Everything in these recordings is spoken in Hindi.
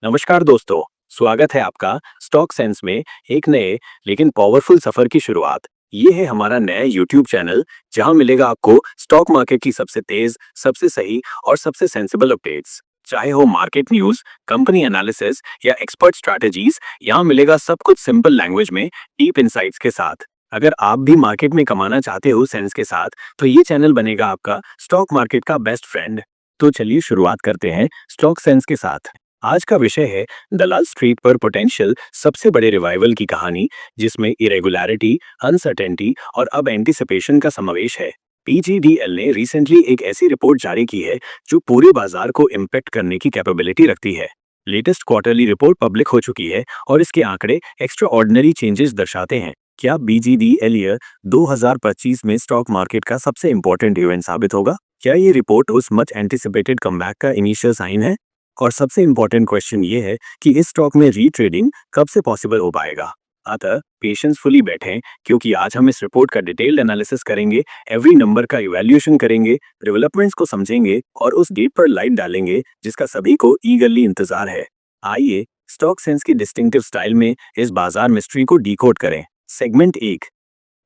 नमस्कार दोस्तों। स्वागत है आपका स्टॉक सेंस में एक नए लेकिन पावरफुल सफर की शुरुआत। ये है हमारा नया यूट्यूब चैनल जहां मिलेगा आपको स्टॉक मार्केट की सबसे तेज, सबसे सही और सबसे सेंसिबल अपडेट्स। चाहे हो मार्केट न्यूज, कंपनी एनालिसिस या एक्सपर्ट स्ट्रैटेजीज, यहाँ मिलेगा सब कुछ सिंपल लैंग्वेज में, डीप इंसाइट्स के साथ। अगर आप भी मार्केट में कमाना चाहते हो सेंस के साथ, तो ये चैनल बनेगा आपका स्टॉक मार्केट का बेस्ट फ्रेंड। तो चलिए शुरुआत करते हैं स्टॉक सेंस के साथ। आज का विषय है दलाल स्ट्रीट पर पोटेंशियल सबसे बड़े रिवाइवल की कहानी, जिसमें इरेगुलरिटी, अनसर्टेनिटी और अब एंटिसिपेशन का समावेश है। पीजीडीएल ने रिसेंटली एक ऐसी रिपोर्ट जारी की है जो पूरे बाजार को इम्पैक्ट करने की कैपेबिलिटी रखती है। लेटेस्ट क्वार्टरली रिपोर्ट पब्लिक हो चुकी है और इसके आंकड़े एक्स्ट्रा ऑर्डिनरी चेंजेस दर्शाते हैं। क्या बीजीडीएल ईयर 2025 में स्टॉक मार्केट का सबसे इंपॉर्टेंट इवेंट साबित होगा? क्या ये रिपोर्ट उस मच एंटिसिपेटेड कमबैक का इनिशियल साइन है? और सबसे इंपॉर्टेंट क्वेश्चन ये है कि इस स्टॉक में रीट्रेडिंग कब से पॉसिबल हो पाएगा। अतः पेशेंसफुली बैठें, क्योंकि आज हम इस रिपोर्ट का डिटेल्ड एनालिसिस करेंगे, एवरी नंबर का इवैल्यूएशन करेंगे, डेवलपमेंट्स को समझेंगे और उस डेट पर लाइट डालेंगे जिसका सभी को ईगरली इंतजार है। आइए स्टॉक सेंस की डिस्टिंक्टिव स्टाइल में इस बाजार मिस्ट्री को डिकोड करें। सेगमेंट 1।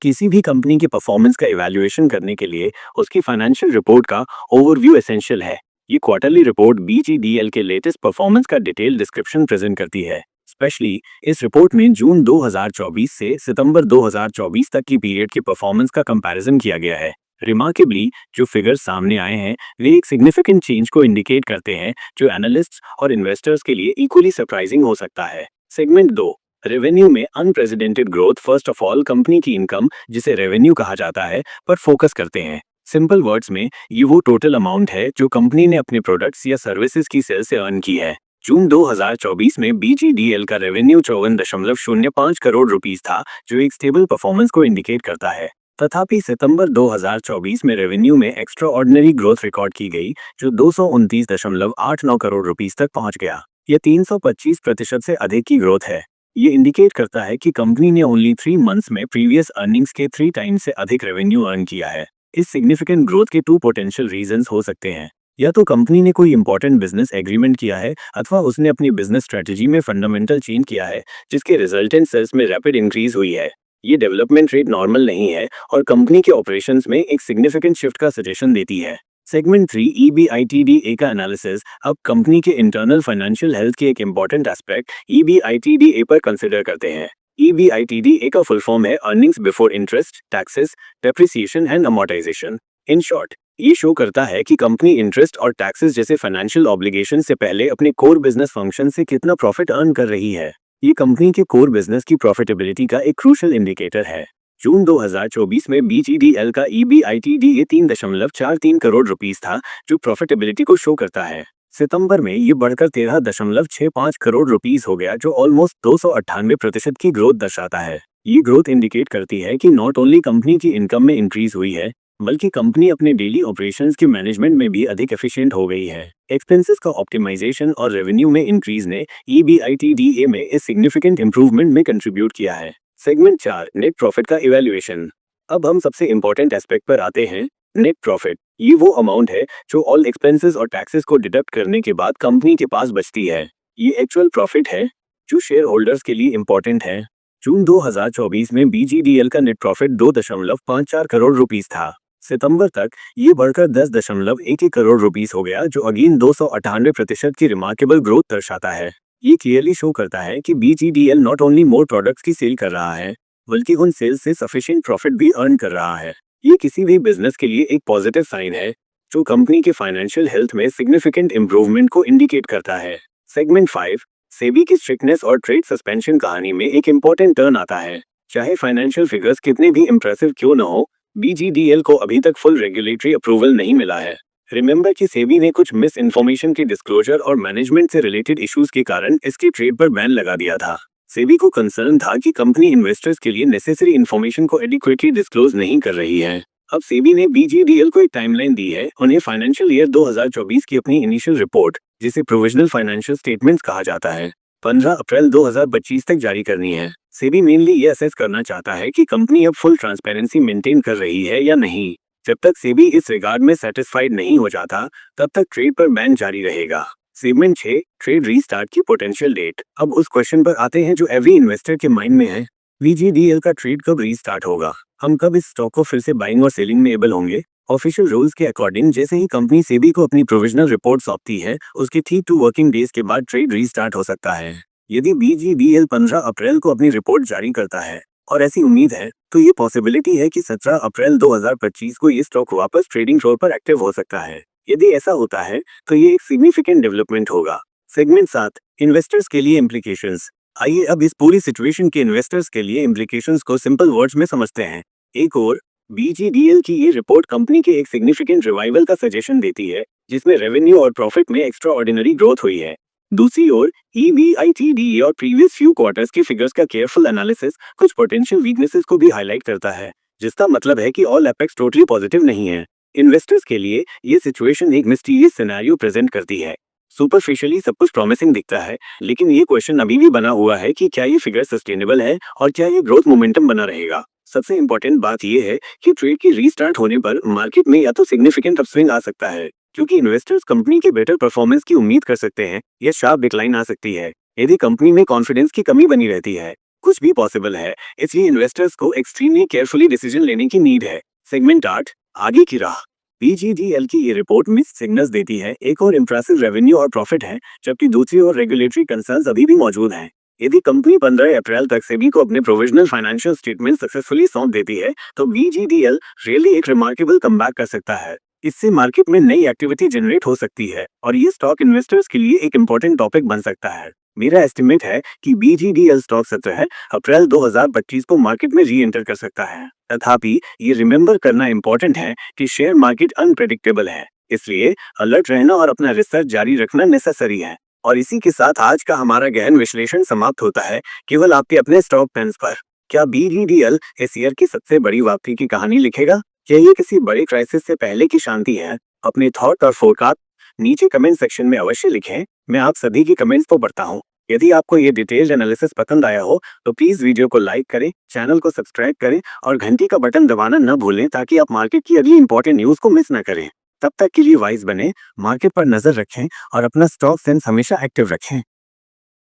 किसी भी कंपनी के परफॉर्मेंस का इवैल्यूएशन करने के लिए उसकी फाइनेंशियल रिपोर्ट का ओवरव्यू एसेंशियल है। ये क्वार्टरली रिपोर्ट बीजीडीएल के लेटेस्ट परफॉर्मेंस का डिटेल डिस्क्रिप्शन प्रेजेंट करती है। स्पेशली इस रिपोर्ट में जून 2024 से सितंबर 2024 तक की पीरियड के परफॉर्मेंस का कंपैरिजन किया गया है। रिमार्केबली जो फिगर्स सामने आए हैं वे एक सिग्निफिकेंट चेंज को इंडिकेट करते हैं, जो एनालिस्ट्स और इन्वेस्टर्स के लिए इक्वली सरप्राइजिंग हो सकता है। सेगमेंट 2। रेवेन्यू में unprecedented growth. First of all company की इनकम, जिसे रेवेन्यू कहा जाता है, पर फोकस करते हैं। सिंपल वर्ड्स में ये वो टोटल अमाउंट है जो कंपनी ने अपने प्रोडक्ट्स या सर्विसेज की सेल से अर्न की है। जून 2024 में बीजीडीएल का रेवेन्यू 54.05 करोड़ रुपीस था, जो एक स्टेबल परफॉर्मेंस को इंडिकेट करता है। तथापि सितंबर 2024 में रेवेन्यू में एक्स्ट्रा ऑर्डिनरी ग्रोथ रिकॉर्ड की गई, जो 229.89 करोड़ रुपीस तक पहुंच गया। यह 325% से अधिक की ग्रोथ है। ये इंडिकेट करता है कि कंपनी ने ओनली 3 मंथ्स में प्रीवियस अर्निंग्स के 3 टाइम्स से अधिक रेवेन्यू अर्न किया है। इस सिग्निफिकेंट ग्रोथ के 2 पोटेंशियल रीजंस हो सकते हैं। या तो कंपनी ने कोई इंपॉर्टेंट बिजनेस एग्रीमेंट किया है, अथवा उसने अपनी बिजनेस स्ट्रेटजी में फंडामेंटल चेंज किया है, जिसके रिजल्टेंट सेल्स में रैपिड इंक्रीज हुई है। ये डेवलपमेंट रेट नॉर्मल नहीं है और कंपनी के ऑपरेशंस में एक सिग्निफिकेंट शिफ्ट का सजेशन देती है। सेगमेंट 3। ईबीआईटीडीए का एनालिसिस। अब कंपनी के इंटरनल फाइनेंशियल हेल्थ के एक इंपॉर्टेंट एस्पेक्ट ईबीआईटीडीए पर कंसिडर करते हैं। ईबीआईटीडीए का फुल फॉर्म है earnings before interest, taxes, depreciation and amortisation. In short, ये शो करता है कि कंपनी इंटरेस्ट और टैक्सेस जैसे फाइनेंशियल ऑब्लिगेशन से पहले अपने कोर बिजनेस फंक्शन से कितना प्रॉफिट अर्न कर रही है। ये कंपनी के कोर बिजनेस की प्रॉफिटेबिलिटी का एक क्रूशियल इंडिकेटर है। जून 2024 में बीजीडीएल का ईबीआईटीडीए 3.43 करोड़ रुपीस था, जो प्रॉफिटेबिलिटी को शो करता है। सितंबर में ये बढ़कर 13.65 करोड़ रुपीस हो गया, जो ऑलमोस्ट 298% की ग्रोथ दर्शाता है। ये ग्रोथ इंडिकेट करती है कि नॉट ओनली कंपनी की इनकम में इंक्रीज हुई है, बल्कि कंपनी अपने डेली ऑपरेशंस के मैनेजमेंट में भी अधिक एफिशिएंट हो गई है। एक्सपेंसेस का ऑप्टिमाइजेशन और रेवेन्यू में इंक्रीज ने ईबीआईटीडीए में इस सिग्निफिकेंट इंप्रूवमेंट में कंट्रीब्यूट किया है। सेगमेंट 4। नेट प्रॉफिट का इवैल्यूएशन। अब हम सबसे इंपॉर्टेंट एस्पेक्ट पर आते हैं, नेट प्रॉफिट। ये वो अमाउंट है जो ऑल एक्सपेंसेस और टैक्सेस को डिडक्ट करने के बाद कंपनी के पास बचती है। ये एक्चुअल प्रॉफिट है जो शेयर होल्डर्स के लिए इंपॉर्टेंट है। जून 2024 में बीजीडीएल का नेट प्रॉफिट 2.54 करोड़ रुपीस था। सितंबर तक ये बढ़कर 10.11 करोड़ रुपीस हो गया, जो अगेन 298% की रिमार्केबल ग्रोथ दर्शाता है। ये क्लियरली शो करता है कि बीजीडीएल नॉट ओनली मोर प्रोडक्ट्स की सेल कर रहा है, बल्कि उन सेल्स से सफिशिएंट प्रॉफिट भी अर्न कर रहा है। ये किसी भी बिजनेस के लिए एक पॉजिटिव साइन है, जो कंपनी के फाइनेंशियल हेल्थ में सिग्निफिकेंट इंप्रूवमेंट को इंडिकेट करता है। सेगमेंट 5। सेबी की स्ट्रिक्टनेस और ट्रेड सस्पेंशन कहानी में एक इंपॉर्टेंट टर्न आता है। चाहे फाइनेंशियल फिगर्स कितने भी इंप्रेसिव क्यों न हो, बीजीडीएल को अभी तक फुल रेगुलेटरी अप्रूवल नहीं मिला है। रिमेंबर कि सेबी ने कुछ मिस इन्फॉर्मेशन के डिस्क्लोजर और मैनेजमेंट से रिलेटेड इश्यूज के कारण इसकी ट्रेड पर बैन लगा दिया था। सेबी को कंसर्न था कि कंपनी इन्वेस्टर्स के लिए नेसेसरी इन्फॉर्मेशन को एडिक्वेटली डिस्क्लोज नहीं कर रही है। अब सेबी ने बीजीडीएल को एक टाइमलाइन दी है, उन्हें फाइनेंशियल ईयर 2024 की अपनी इनिशियल रिपोर्ट, जिसे प्रोविजनल फाइनेंशियल स्टेटमेंट्स कहा जाता है, 15 अप्रैल 2025 तक जारी करनी है। सेबी मेनली ये असेस करना चाहता है कि कंपनी अब फुल ट्रांसपेरेंसी मेंटेन कर रही है या नहीं। जब तक सेबी इस रिगार्ड में सेटिस्फाइड नहीं हो जाता, तब तक ट्रेड पर बैन जारी रहेगा। सेगमेंट 6 ट्रेड रीस्टार्ट की पोटेंशियल डेट। अब उस क्वेश्चन पर आते हैं जो एवरी इन्वेस्टर के माइंड में है, VGDL का ट्रेड कब रीस्टार्ट होगा? हम कब इस स्टॉक को फिर से बाइंग और सेलिंग में एबल होंगे? ऑफिशियल रूल्स के अकॉर्डिंग जैसे ही कंपनी सेबी को अपनी प्रोविजनल रिपोर्ट सौंपती है, उसके ठीक 2 वर्किंग डेज के बाद ट्रेड रीस्टार्ट हो सकता है। यदि BGDL 15 अप्रैल को अपनी रिपोर्ट जारी करता है और ऐसी उम्मीद है, तो ये पॉसिबिलिटी है कि 17 अप्रैल 2025 को ये स्टॉक वापस ट्रेडिंग फ्लोर पर एक्टिव हो सकता है। यदि ऐसा होता है तो ये एक सिग्निफिकेंट डेवलपमेंट होगा। सेगमेंट 7 इन्वेस्टर्स के लिए इम्प्लीकेशंस। आइए अब इस पूरी सिचुएशन के इन्वेस्टर्स के लिए इम्प्लीकेशंस को सिंपल वर्ड्स में समझते हैं। एक और BGDL की ये रिपोर्ट कंपनी के एक सिग्निफिकेंट रिवाइवल का सजेशन देती है, जिसमें रेवेन्यू और प्रॉफिट में एक्स्ट्रा ऑर्डिनरी ग्रोथ हुई है। दूसरी ओर EBITDA और प्रीवियस फ्यू क्वार्टर्स की फिगर्स का केयरफुल एनालिसिस कुछ पोटेंशियल वीकनेसेस को भी हाईलाइट करता है, जिसका मतलब है कि ऑल एपेक्स टोटली पॉजिटिव नहीं है। इन्वेस्टर्स के लिए ये सिचुएशन एक मिस्टीरियस सिनेरियो प्रेजेंट करती है। सुपरफिशियली सब कुछ प्रॉमिसिंग दिखता है, लेकिन ये क्वेश्चन अभी भी बना हुआ है कि क्या ये फिगर सस्टेनेबल है और क्या ये ग्रोथ मोमेंटम बना रहेगा। सबसे इंपॉर्टेंट बात यह है कि ट्रेड की रीस्टार्ट होने पर मार्केट में या तो सिग्निफिकेंट अपस्विंग आ सकता है, क्योंकि इन्वेस्टर्स कंपनी के बेटर परफॉर्मेंस की उम्मीद कर सकते हैं, या शार्प डिक्लाइन आ सकती है यदि कंपनी में कॉन्फिडेंस की कमी बनी रहती है। कुछ भी पॉसिबल है, इसलिए इन्वेस्टर्स को एक्सट्रीमली केयरफुली डिसीजन लेने की नीड है। सेगमेंट 8 आगे की राह। BGDL की ये रिपोर्ट में सिग्नल्स देती है, एक और इंप्रेसिव रेवेन्यू और प्रॉफिट है, जबकि दूसरी ओर रेगुलेटरी कंसर्न्स अभी भी मौजूद हैं। यदि कंपनी 15 अप्रैल तक सेबी को अपने प्रोविजनल फाइनेंशियल स्टेटमेंट सक्सेसफुली सौंप देती है, तो BGDL रियली एक रिमार्केबल कमबैक कर सकता है। इससे मार्केट में नई एक्टिविटी जनरेट हो सकती है और ये स्टॉक इन्वेस्टर्स के लिए एक इंपॉर्टेंट टॉपिक बन सकता है। मेरा एस्टिमेट है कि BGDL स्टॉक 17 अप्रैल 2025 को मार्केट में री एंटर कर सकता है। तथापि ये रिमेंबर करना इंपॉर्टेंट है कि शेयर मार्केट अनप्रेडिक्टेबल है, इसलिए अलर्ट रहना और अपना रिसर्च जारी रखना नेसेसरी है। और इसी के साथ आज का हमारा गहन विश्लेषण समाप्त होता है, केवल आपके अपने स्टॉक पेन्स पर। क्या BGDL इस ईयर की सबसे बड़ी वापसी की कहानी लिखेगा? क्या ये किसी बड़े क्राइसिस से पहले की शांति है? अपने थॉट और फोरकास्ट नीचे कमेंट सेक्शन में अवश्य लिखें, मैं आप सभी की कमेंट्स को पढ़ता हूँ। यदि आपको ये डिटेल्ड एनालिसिस पसंद आया हो तो प्लीज वीडियो को लाइक करें, चैनल को सब्सक्राइब करें और घंटी का बटन दबाना न भूलें, ताकि आप मार्केट की अगली इंपॉर्टेंट न्यूज को मिस न करें। तब तक के लिए वाइज बने, मार्केट पर नजर रखें और अपना स्टॉक सेंस हमेशा एक्टिव रखें।